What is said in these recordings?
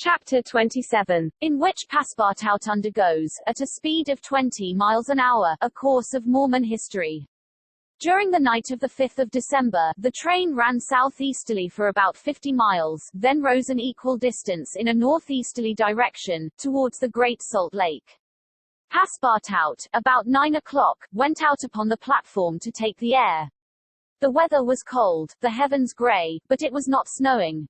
Chapter 27, in which Passepartout undergoes, at a speed of 20 miles an hour, a course of Mormon history. During the night of 5 December, the train ran southeasterly for about 50 miles, then rose an equal distance in a northeasterly direction, towards the Great Salt Lake. Passepartout, about 9 o'clock, went out upon the platform to take the air. The weather was cold, the heavens gray, but it was not snowing.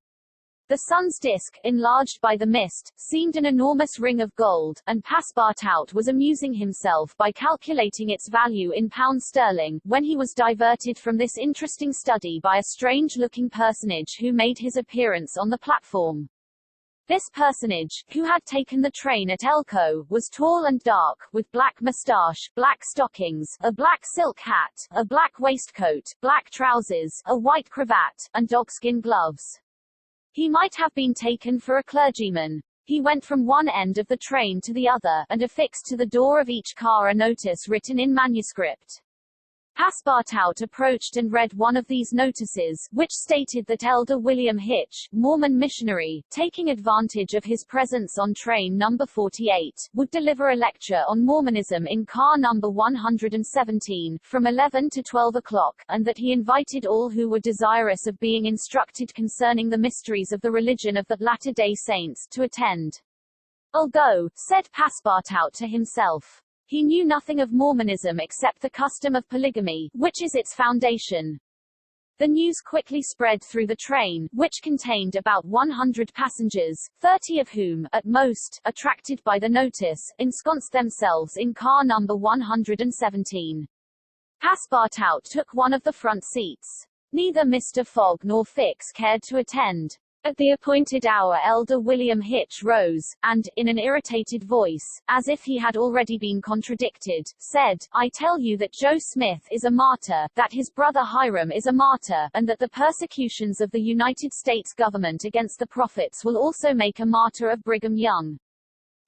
The sun's disk, enlarged by the mist, seemed an enormous ring of gold, and Passepartout was amusing himself by calculating its value in pounds sterling, when he was diverted from this interesting study by a strange-looking personage who made his appearance on the platform. This personage, who had taken the train at Elko, was tall and dark, with black moustache, black stockings, a black silk hat, a black waistcoat, black trousers, a white cravat, and dogskin gloves. He might have been taken for a clergyman. He went from one end of the train to the other, and affixed to the door of each car a notice written in manuscript. Passepartout approached and read one of these notices, which stated that Elder William Hitch, Mormon missionary, taking advantage of his presence on train number 48, would deliver a lecture on Mormonism in car number 117, from 11 to 12 o'clock, and that he invited all who were desirous of being instructed concerning the mysteries of the religion of the Latter-day Saints, to attend. "I'll go," said Passepartout to himself. He knew nothing of Mormonism except the custom of polygamy, which is its foundation. The news quickly spread through the train, which contained about 100 passengers, 30 of whom, at most, attracted by the notice, ensconced themselves in car number 117. Passepartout took one of the front seats. Neither Mr. Fogg nor Fix cared to attend. At the appointed hour Elder William Hitch rose, and, in an irritated voice, as if he had already been contradicted, said, "I tell you that Joe Smith is a martyr, that his brother Hiram is a martyr, and that the persecutions of the United States government against the prophets will also make a martyr of Brigham Young.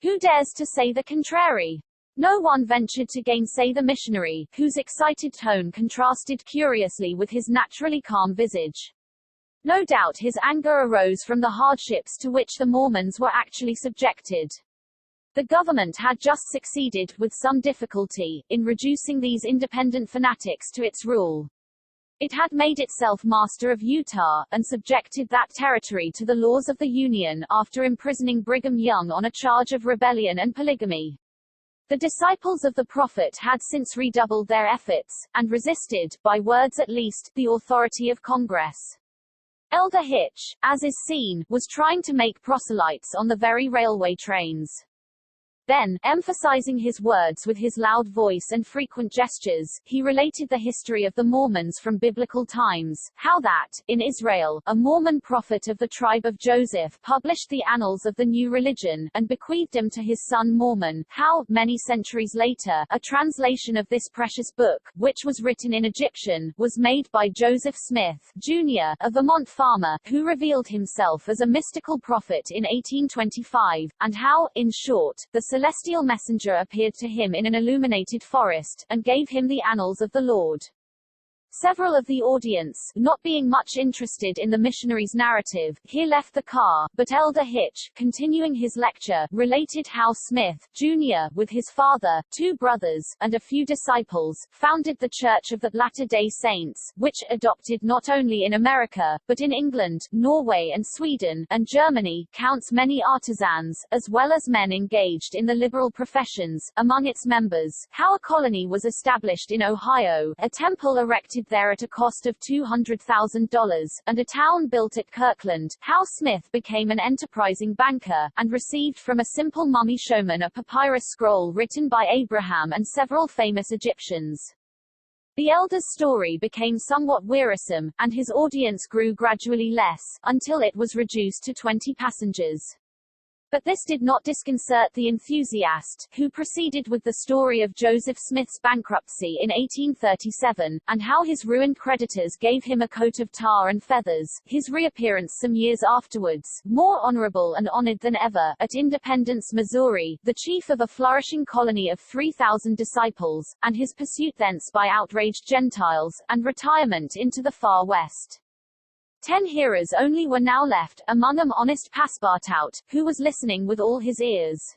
Who dares to say the contrary?" No one ventured to gainsay the missionary, whose excited tone contrasted curiously with his naturally calm visage. No doubt his anger arose from the hardships to which the Mormons were actually subjected. The government had just succeeded, with some difficulty, in reducing these independent fanatics to its rule. It had made itself master of Utah, and subjected that territory to the laws of the Union, after imprisoning Brigham Young on a charge of rebellion and polygamy. The disciples of the prophet had since redoubled their efforts, and resisted, by words at least, the authority of Congress. Elder Hitch, as is seen, was trying to make proselytes on the very railway trains. Then, emphasizing his words with his loud voice and frequent gestures, he related the history of the Mormons from biblical times, how that, in Israel, a Mormon prophet of the tribe of Joseph published the annals of the new religion, and bequeathed them to his son Mormon, how, many centuries later, a translation of this precious book, which was written in Egyptian, was made by Joseph Smith, Jr., a Vermont farmer, who revealed himself as a mystical prophet in 1825, and how, in short, the celestial messenger appeared to him in an illuminated forest, and gave him the annals of the Lord. Several of the audience, not being much interested in the missionary's narrative, here left the car, but Elder Hitch, continuing his lecture, related how Smith, Jr., with his father, 2 brothers, and a few disciples, founded the Church of the Latter-day Saints, which, adopted not only in America, but in England, Norway and Sweden, and Germany, counts many artisans, as well as men engaged in the liberal professions, among its members, how a colony was established in Ohio, a temple erected there at a cost of $200,000, and a town built at Kirkland, how Smith became an enterprising banker, and received from a simple mummy showman a papyrus scroll written by Abraham and several famous Egyptians. The elder's story became somewhat wearisome, and his audience grew gradually less, until it was reduced to 20 passengers. But this did not disconcert the enthusiast, who proceeded with the story of Joseph Smith's bankruptcy in 1837, and how his ruined creditors gave him a coat of tar and feathers, his reappearance some years afterwards, more honorable and honored than ever, at Independence, Missouri, the chief of a flourishing colony of 3,000 disciples, and his pursuit thence by outraged Gentiles, and retirement into the far west. 10 hearers only were now left, among them honest Passepartout, who was listening with all his ears.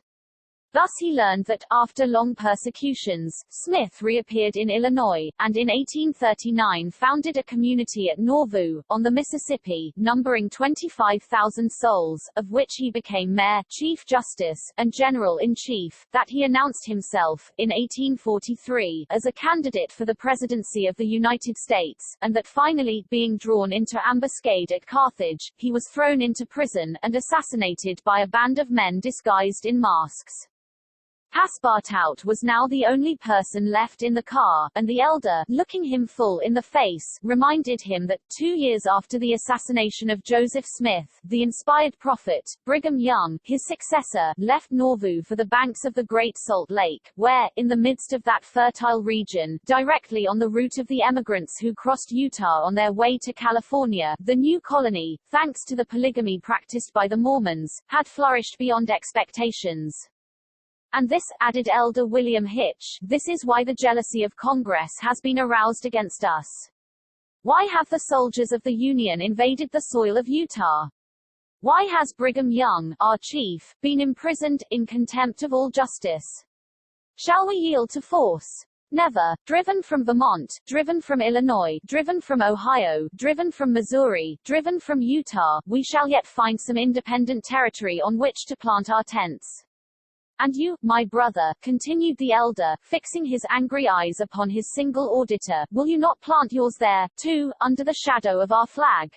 Thus he learned that, after long persecutions, Smith reappeared in Illinois, and in 1839 founded a community at Nauvoo, on the Mississippi, numbering 25,000 souls, of which he became mayor, chief justice, and general-in-chief, that he announced himself, in 1843, as a candidate for the presidency of the United States, and that finally, being drawn into ambuscade at Carthage, he was thrown into prison, and assassinated by a band of men disguised in masks. Passepartout was now the only person left in the car, and the elder, looking him full in the face, reminded him that, 2 years after the assassination of Joseph Smith, the inspired prophet, Brigham Young, his successor, left Nauvoo for the banks of the Great Salt Lake, where, in the midst of that fertile region, directly on the route of the emigrants who crossed Utah on their way to California, the new colony, thanks to the polygamy practiced by the Mormons, had flourished beyond expectations. And this, added Elder William Hitch, this is why the jealousy of Congress has been aroused against us. Why have the soldiers of the Union invaded the soil of Utah? Why has Brigham Young, our chief, been imprisoned, in contempt of all justice? Shall we yield to force? Never. Driven from Vermont, driven from Illinois, driven from Ohio, driven from Missouri, driven from Utah, we shall yet find some independent territory on which to plant our tents. And you, my brother, continued the elder, fixing his angry eyes upon his single auditor, will you not plant yours there, too, under the shadow of our flag?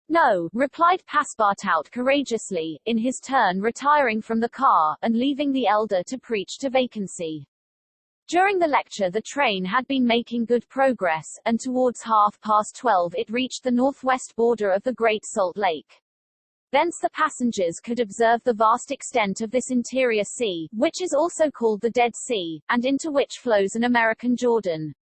No, replied Passepartout courageously, in his turn retiring from the car, and leaving the elder to preach to vacancy. During the lecture the train had been making good progress, and towards 12:30 it reached the northwest border of the Great Salt Lake. Thence the passengers could observe the vast extent of this interior sea, which is also called the Dead Sea, and into which flows an American Jordan.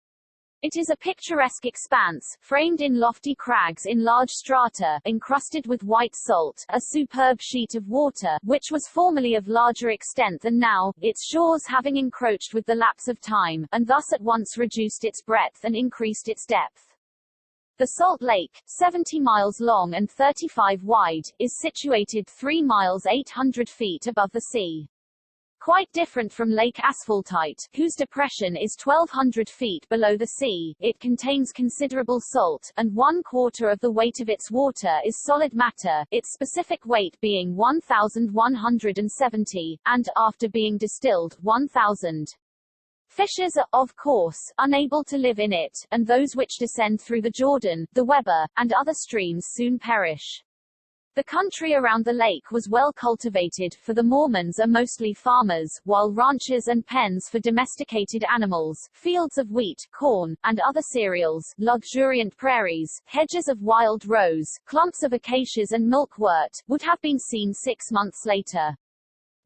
It is a picturesque expanse, framed in lofty crags in large strata, encrusted with white salt, a superb sheet of water, which was formerly of larger extent than now, its shores having encroached with the lapse of time, and thus at once reduced its breadth and increased its depth. The Salt Lake, 70 miles long and 35 wide, is situated 3 miles 800 feet above the sea. Quite different from Lake Asphaltite, whose depression is 1,200 feet below the sea, it contains considerable salt, and 1/4 of the weight of its water is solid matter, its specific weight being 1,170, and, after being distilled, 1,000. Fishes are, of course, unable to live in it, and those which descend through the Jordan, the Weber, and other streams soon perish. The country around the lake was well cultivated, for the Mormons are mostly farmers, while ranches and pens for domesticated animals, fields of wheat, corn, and other cereals, luxuriant prairies, hedges of wild rose, clumps of acacias and milkwort, would have been seen 6 months later.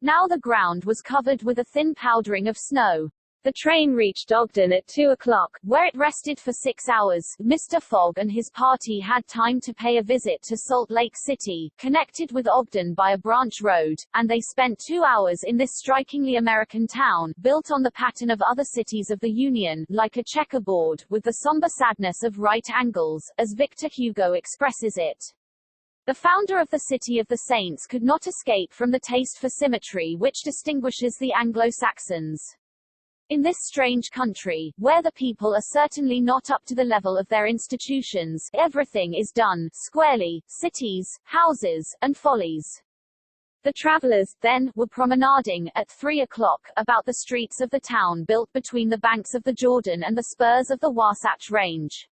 Now the ground was covered with a thin powdering of snow. The train reached Ogden at 2 o'clock, where it rested for 6 hours. Mr. Fogg and his party had time to pay a visit to Salt Lake City, connected with Ogden by a branch road, and they spent 2 hours in this strikingly American town, built on the pattern of other cities of the Union, like a checkerboard, with the somber sadness of right angles, as Victor Hugo expresses it. The founder of the City of the Saints could not escape from the taste for symmetry which distinguishes the Anglo-Saxons. In this strange country, where the people are certainly not up to the level of their institutions, everything is done squarely, cities, houses, and follies. The travelers, then, were promenading, at 3 o'clock, about the streets of the town built between the banks of the Jordan and the spurs of the Wasatch Range.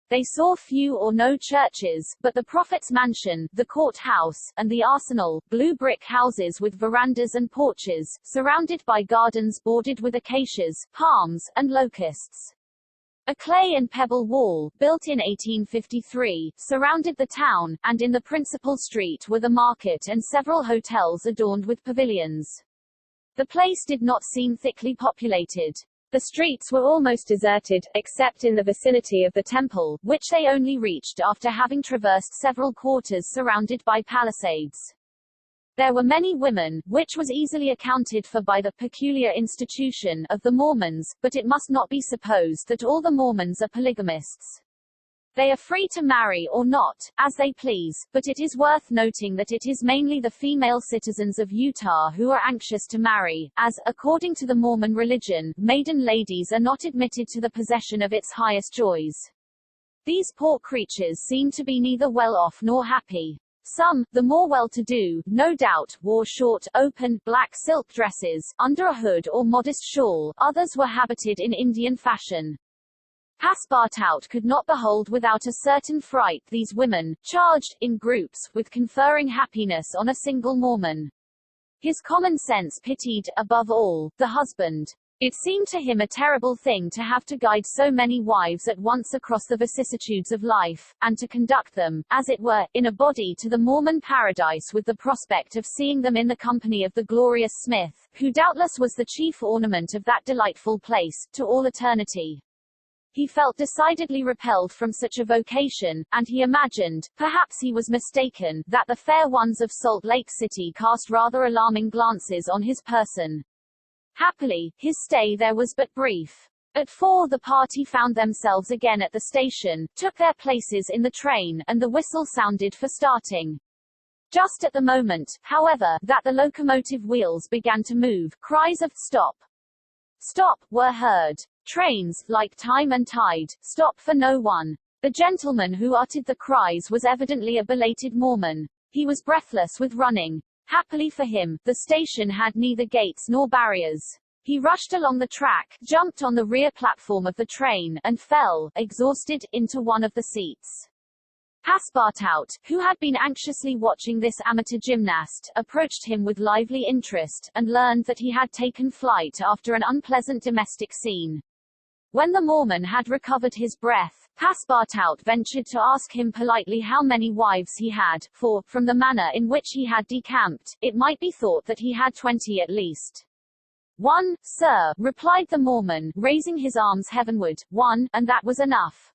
They saw few or no churches, but the prophet's mansion, the courthouse, and the arsenal, blue brick houses with verandas and porches, surrounded by gardens bordered with acacias, palms, and locusts. A clay and pebble wall, built in 1853, surrounded the town, and in the principal street were the market and several hotels adorned with pavilions. The place did not seem thickly populated. The streets were almost deserted, except in the vicinity of the temple, which they only reached after having traversed several quarters surrounded by palisades. There were many women, which was easily accounted for by the peculiar institution of the Mormons, but it must not be supposed that all the Mormons are polygamists. They are free to marry or not, as they please, but it is worth noting that it is mainly the female citizens of Utah who are anxious to marry, as, according to the Mormon religion, maiden ladies are not admitted to the possession of its highest joys. These poor creatures seem to be neither well off nor happy. Some, the more well-to-do, no doubt, wore short, open, black silk dresses, under a hood or modest shawl, others were habited in Indian fashion. Passepartout could not behold without a certain fright these women, charged, in groups, with conferring happiness on a single Mormon. His common sense pitied, above all, the husband. It seemed to him a terrible thing to have to guide so many wives at once across the vicissitudes of life, and to conduct them, as it were, in a body to the Mormon paradise with the prospect of seeing them in the company of the glorious Smith, who doubtless was the chief ornament of that delightful place, to all eternity. He felt decidedly repelled from such a vocation, and he imagined, perhaps he was mistaken, that the fair ones of Salt Lake City cast rather alarming glances on his person. Happily, his stay there was but brief. At 4 the party found themselves again at the station, took their places in the train, and the whistle sounded for starting. Just at the moment, however, that the locomotive wheels began to move, cries of "Stop! Stop!" were heard. Trains, like time and tide, stop for no one. The gentleman who uttered the cries was evidently a belated Mormon. He was breathless with running. Happily for him, the station had neither gates nor barriers. He rushed along the track, jumped on the rear platform of the train, and fell, exhausted, into one of the seats. Passepartout, who had been anxiously watching this amateur gymnast, approached him with lively interest, and learned that he had taken flight after an unpleasant domestic scene. When the Mormon had recovered his breath, Passepartout ventured to ask him politely how many wives he had, for, from the manner in which he had decamped, it might be thought that he had 20 at least. "One, sir," replied the Mormon, raising his arms heavenward, "one, and that was enough."